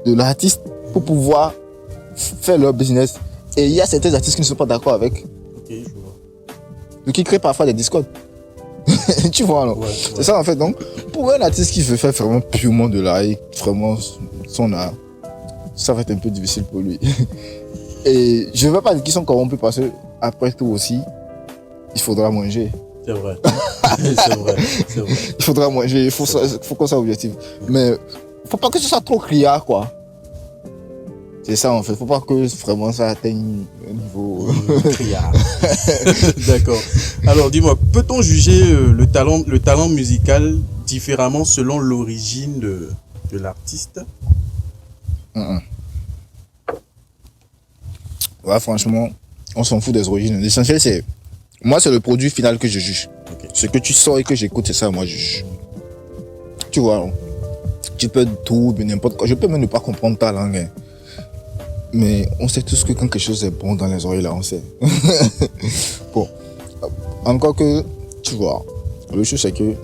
de l'artiste pour pouvoir faire leur business. Et il y a certains artistes qui ne sont pas d'accord avec. Ok, je vois. Donc ils créent parfois des discordes. Tu vois, alors. Ouais. C'est ça en fait. Donc, pour un artiste qui veut faire vraiment purement de l'art et vraiment son art, ça va être un peu difficile pour lui. Et je ne veux pas dire qu'ils sont corrompus parce que après tout aussi, il faudra manger. C'est vrai. C'est vrai. Il faudra manger, il faut qu'on soit objectif. Mais il ne faut pas que ce soit trop criard, quoi. C'est ça en fait, il ne faut pas que vraiment ça atteigne un niveau criard. D'accord. Alors dis-moi, peut-on juger le talent musical différemment selon l'origine de l'artiste? Ouais, franchement, on s'en fout des origines. L'essentiel, c'est... Moi, c'est le produit final que je juge. Okay. Ce que tu sors et que j'écoute, c'est ça, moi, je juge. Tu vois, tu peux tout, n'importe quoi. Je peux même ne pas comprendre ta langue. Hein. Mais on sait tous que quand quelque chose est bon dans les oreilles, là, on sait. Bon. Encore que, tu vois, le chose, c'est que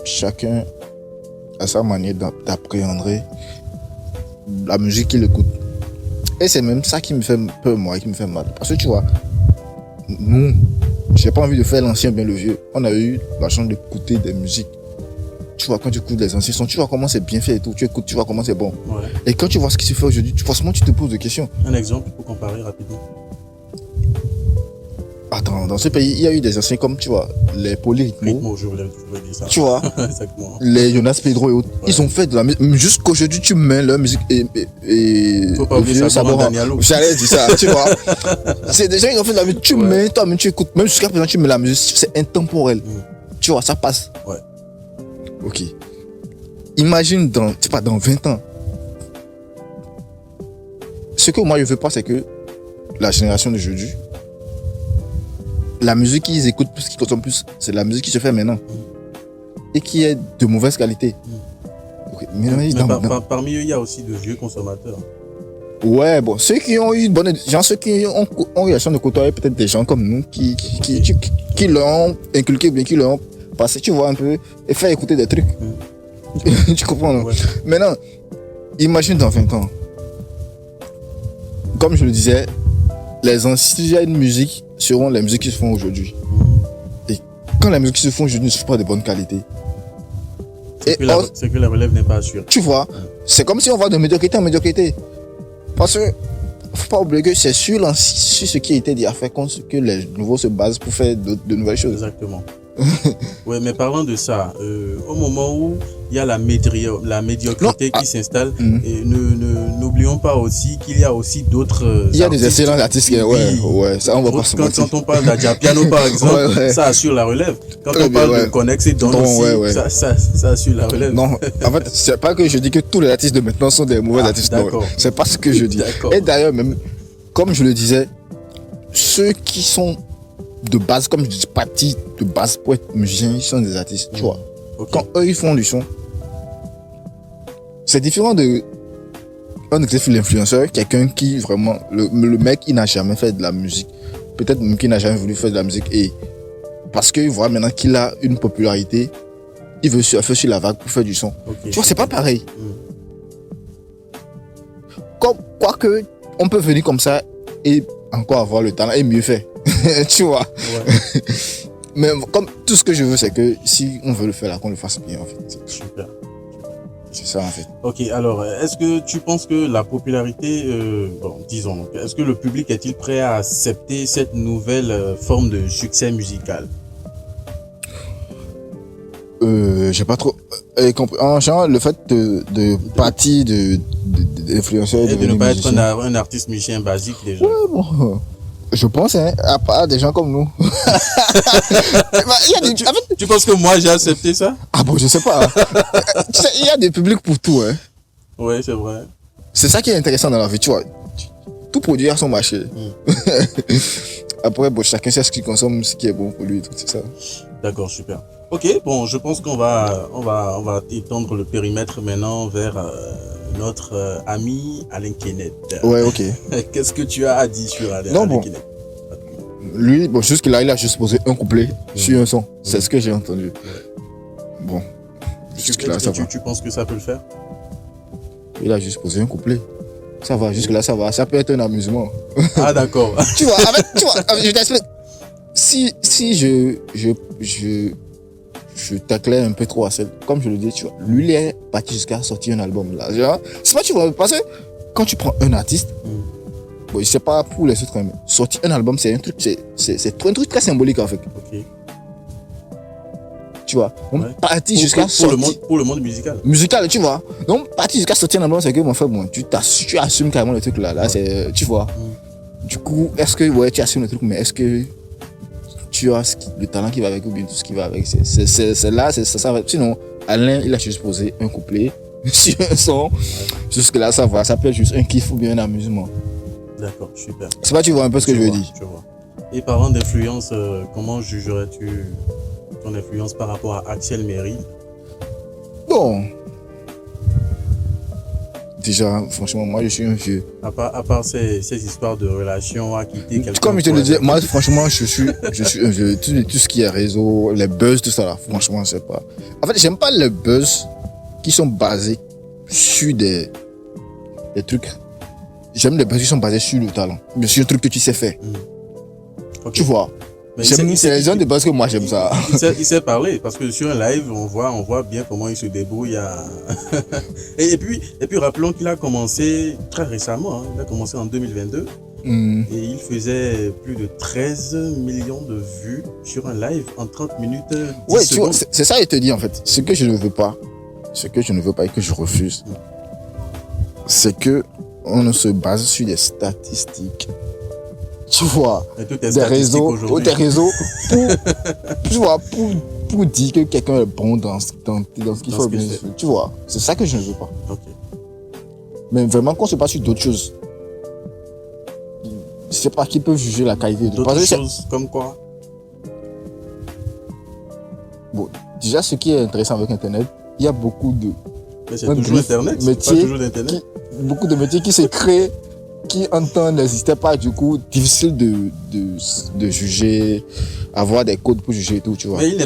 chacun a sa manière d'appréhender la musique qu'il écoute. Et c'est même ça qui me fait peur, moi, qui me fait mal. Parce que tu vois, nous, j'ai pas envie de faire l'ancien bien le vieux. On a eu la chance d'écouter des musiques. Tu vois, quand tu écoutes les anciens sons, tu vois comment c'est bien fait et tout. Tu écoutes, tu vois comment c'est bon. Ouais. Et quand tu vois ce qui se fait aujourd'hui, forcément, tu te poses des questions. Un exemple pour comparer rapidement. Attends, dans ce pays, il y a eu des anciens comme, tu vois, les Polyrythmo. Je voulais dire ça. Tu vois, exactement. Les Jonas Pedro et autres. Ouais. Ils ont fait de la musique. Jusqu'aujourd'hui, tu mets leur musique et faut pas oublier ça, j'allais dire ça, tu vois. C'est des gens qui ont fait de la musique. Tu mets, toi-même, tu écoutes. Même jusqu'à présent, tu mets la musique. C'est intemporel. Tu vois, ça passe. Ouais. Ok. Imagine dans 20 ans. Ce que moi, je veux pas, c'est que la génération d'aujourd'hui, la musique qu'ils écoutent plus, qu'ils consomment plus, c'est la musique qui se fait maintenant. Et qui est de mauvaise qualité. Okay. Mais parmi eux, il y a aussi de vieux consommateurs. Ouais, bon, ceux qui ont eu ceux qui ont eu la chance de côtoyer peut-être des gens comme nous, qui leur ont inculqué, bien qui leur ont passé, tu vois un peu, et faire écouter des trucs. Tu comprends, non? Ouais. Maintenant, imagine dans 20 ans. Comme je le disais, les anciennes musiques seront les musiques qui se font aujourd'hui. Et quand les musiques qui se font aujourd'hui ne sont pas de bonne qualité, c'est que la relève n'est pas assurée. Tu vois, c'est comme si on va de médiocrité en médiocrité. Parce que faut pas oublier que c'est sur ce qui a été dit à faire que les nouveaux se basent pour faire de nouvelles choses. Exactement. Ouais, mais parlant de ça, au moment où il y a la médiocrité qui s'installe, n'oublions pas aussi qu'il y a aussi d'autres. Il y a des excellents artistes qui, ouais, ça on va pas se mentir. Quand on parle d'Adjapiano par exemple, ça assure la relève. Quand on parle de Connex et Don aussi, ça assure la relève. Non, en fait, c'est pas que je dis que tous les artistes de maintenant sont des mauvais artistes. Non, c'est pas ce que je dis. Et d'ailleurs, même, comme je le disais, ceux qui sont de base, comme je dis, partie de base pour être musicien, ils sont des artistes, tu vois. Okay. Quand eux, ils font du son, c'est différent de un influenceur, quelqu'un qui vraiment, le mec, il n'a jamais fait de la musique. Peut-être même qu'il n'a jamais voulu faire de la musique. Et parce qu'il voit maintenant qu'il a une popularité, il veut surfer sur la vague pour faire du son. Okay. Tu vois, c'est pas pareil. Quoique, on peut venir comme ça et encore avoir le talent et mieux faire. Tu vois. Ouais. Mais comme tout ce que je veux, c'est que si on veut le faire là, qu'on le fasse bien en fait. Super. C'est ça en fait. Ok, alors est-ce que tu penses que la popularité, disons, est-ce que le public est-il prêt à accepter cette nouvelle forme de succès musical? J'ai pas trop compris. En genre, le fait de partir d'influenceur Et de ne pas être un artiste musicien basique déjà. Ouais, bon. Je pense, hein, à part des gens comme nous. Tu penses que moi j'ai accepté ça? Ah bon, je sais pas. Tu sais, il y a des publics pour tout, hein. Ouais, c'est vrai. C'est ça qui est intéressant dans la vie, tu vois. Tout produit a son marché. Après, bon, chacun sait ce qu'il consomme, ce qui est bon pour lui, tout c'est ça. D'accord, super. Ok, bon, je pense qu'on va étendre le périmètre maintenant vers notre ami Alain Kenneth. Ouais, ok. Qu'est-ce que tu as à dire sur Alain Kenneth? Lui, bon, jusque-là, il a juste posé un couplet sur un son. C'est ce que j'ai entendu. Bon, jusque-là, ça va. Tu penses que ça peut le faire? Il a juste posé un couplet. Ça va, jusque-là, ça va. Ça peut être un amusement. Ah, d'accord. tu vois, je t'explique. Si je taclais un peu trop à celle, comme je le dis, tu vois, lui, il est parti jusqu'à sortir un album, là. Genre, c'est pas, tu vois, parce que quand tu prends un artiste, bon, je sais pas pour les autres, mais sortir un album, c'est un truc, c'est un truc très symbolique, en fait. Ok. Tu vois, donc partir jusqu'à sortir. Pour le monde musical. Musical, tu vois. Donc, partir jusqu'à sortir un album, c'est que, mon frère, bon, tu assumes carrément le truc, là. Là, c'est, tu vois. Du coup, est-ce que, ouais, tu assumes le truc, mais est-ce que tu as le talent qui va avec ou bien tout ce qui va avec? C'est là, c'est ça. Sinon, Alain, il a juste posé un couplet sur un son. Jusque là, ça va. Ça peut être juste un kiff ou bien un amusement. D'accord, super. C'est pas, tu vois un peu ce que je veux dire. Je vois. Et parlant d'influence, comment jugerais-tu ton influence par rapport à Axel Merrill? Bon. Déjà, franchement, moi, je suis un vieux. À part ces histoires de relations, à quitter quelqu'un. Comme je te le disais, moi, franchement, je suis un vieux. Tout ce qui est réseau, les buzz, tout ça là, franchement, je sais pas. En fait, j'aime pas les buzz qui sont basés sur des trucs. J'aime les buzz qui sont basés sur le talent. Mais sur un truc que tu sais faire. Okay. Tu vois. C'est les gens de base que moi j'aime ça. Il sait parler parce que sur un live on voit bien comment il se débrouille. Et puis rappelons qu'il a commencé très récemment, hein. Il a commencé en 2022 et il faisait plus de 13 millions de vues sur un live en 30 minutes. 10 ouais, secondes. tu vois, c'est ça, il te dit en fait. Ce que je ne veux pas et que je refuse, c'est que on ne se base sur des statistiques. Tu vois, des réseaux pour dire que quelqu'un est bon dans ce qu'il faut bien. Tu vois, c'est ça que je ne veux pas. Okay. Mais vraiment qu'on se base sur d'autres choses. Je sais pas qui peut juger la qualité de d'autres choses comme quoi? Bon, déjà ce qui est intéressant avec Internet, il y a beaucoup de beaucoup de métiers qui se créent, qui en temps n'existaient pas, du coup difficile de juger, avoir des codes pour juger et tout, tu vois. Mais il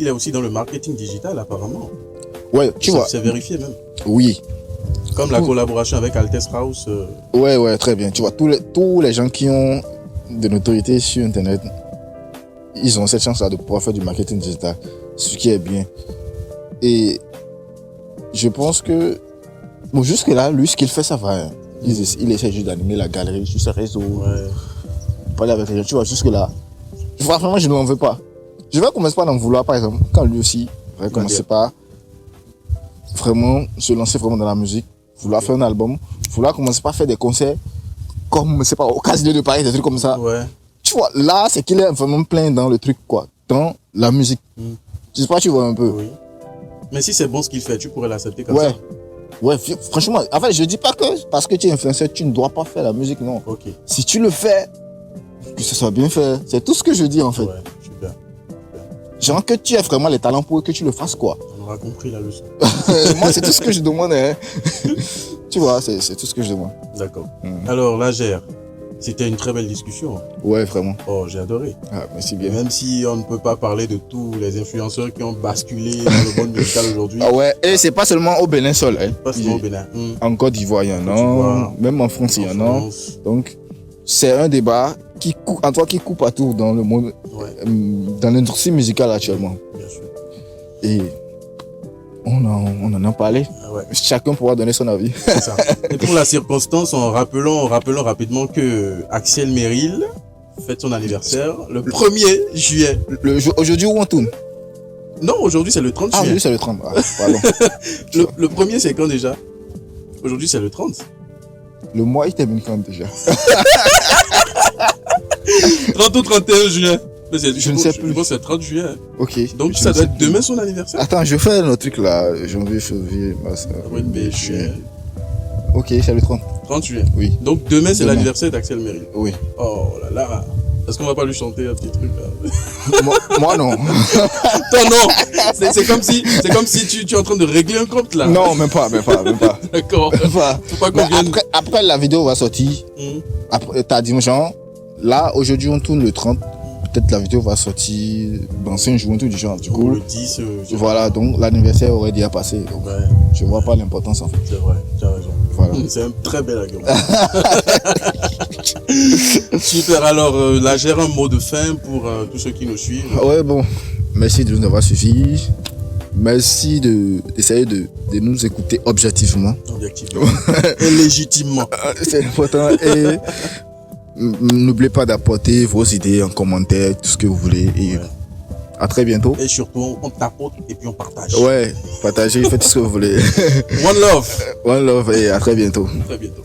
est aussi dans le marketing digital apparemment. Ouais, tu vois. C'est vérifié même. Oui. Comme la collaboration avec Altes House. Ouais, très bien. Tu vois, tous les gens qui ont de notoriété sur Internet, ils ont cette chance-là de pouvoir faire du marketing digital, ce qui est bien. Et je pense que, bon, jusque-là, lui, ce qu'il fait, ça va. Hein. Il essaie juste d'animer la galerie sur ses réseaux. Ouais. Parler avec les gens, tu vois, jusque-là. Vraiment, je ne m'en veux pas. Je vais commencer par en vouloir, par exemple, quand lui aussi va commencer par vraiment se lancer vraiment dans la musique, vouloir faire un album, vouloir commencer par faire des concerts, comme, c'est pas, au Casino de Paris, des trucs comme ça. Ouais. Tu vois, là, c'est qu'il est vraiment plein dans le truc, quoi, dans la musique. Je sais pas, tu vois un peu. Oui. Mais si c'est bon ce qu'il fait, tu pourrais l'accepter comme ça. Ouais, franchement, en fait, je dis pas que parce que tu es influenceur, tu ne dois pas faire la musique, non. Ok. Si tu le fais, que ce soit bien fait, c'est tout ce que je dis en fait. Ouais, super. Genre que tu aies vraiment les talents pour que tu le fasses, quoi. On aura compris la leçon. Moi, c'est tout ce que je demande, hein. Tu vois, c'est tout ce que je demande. D'accord. Alors, la GR, c'était une très belle discussion. Ouais, vraiment. Oh, j'ai adoré. Ah, merci bien. Même si on ne peut pas parler de tous les influenceurs qui ont basculé dans le monde musical aujourd'hui. Ah ouais, et c'est pas seulement au Bénin seul, hein. Pas seulement au Bénin. En Côte d'Ivoire, il y en a. Même en France, il y en a. Donc, c'est un débat qui coupe partout dans le monde, dans l'industrie musicale actuellement. Bien sûr. Et on en a parlé. Ouais. Chacun pourra donner son avis. C'est ça. Et pour la circonstance, rappelons rapidement que Axel Merrill fête son anniversaire le 1er juillet. Aujourd'hui où on tourne? Non, aujourd'hui c'est le 30 Ah, juin. oui, c'est le 30. Ah, pardon. Le premier c'est quand déjà? Aujourd'hui c'est le 30. Le mois, il termine quand déjà? 30 ou 31 juin. Mais Je ne sais plus. Je pense que c'est 30 juin. Ok. Donc je ça ne doit sais être plus. demain son anniversaire. Attends, je fais un autre truc là. Janvier, février, mars, Oui, mais juin. Ok, c'est le 30. 30 juin. Oui. Donc demain c'est Demain. l'anniversaire d'Axel Merrill. Oui. Oh là là. Est-ce qu'on va pas lui chanter un petit truc là? Moi, non. Toi non. C'est comme si tu es en train de régler un compte là. Non, même pas. D'accord. Même pas. Faut pas Mais qu'on vienne. après, la vidéo va sortir. Mhm. Après, t'as dit, genre, là, aujourd'hui, on tourne le 30. Peut-être la vidéo va sortir dans 5 jours, un truc du genre. Du Ou coup, le 10. voilà, donc l'anniversaire aurait déjà passé. Donc, Ouais, je vois pas l'importance en fait. c'est vrai, tu as raison. Voilà. C'est un très bel argument. Super, alors là, j'ai un mot de fin pour tous ceux qui nous suivent. Ouais, bon, merci de nous avoir suivis. Merci d'essayer de nous écouter objectivement. Objectivement. Et légitimement. C'est important. Et n'oubliez pas d'apporter vos idées en commentaire, tout ce que vous voulez. Et Ouais. à très bientôt. Et surtout, on tapote et puis on partage. Ouais, partagez, faites ce que vous voulez. One love. One love et à très bientôt. Très bientôt.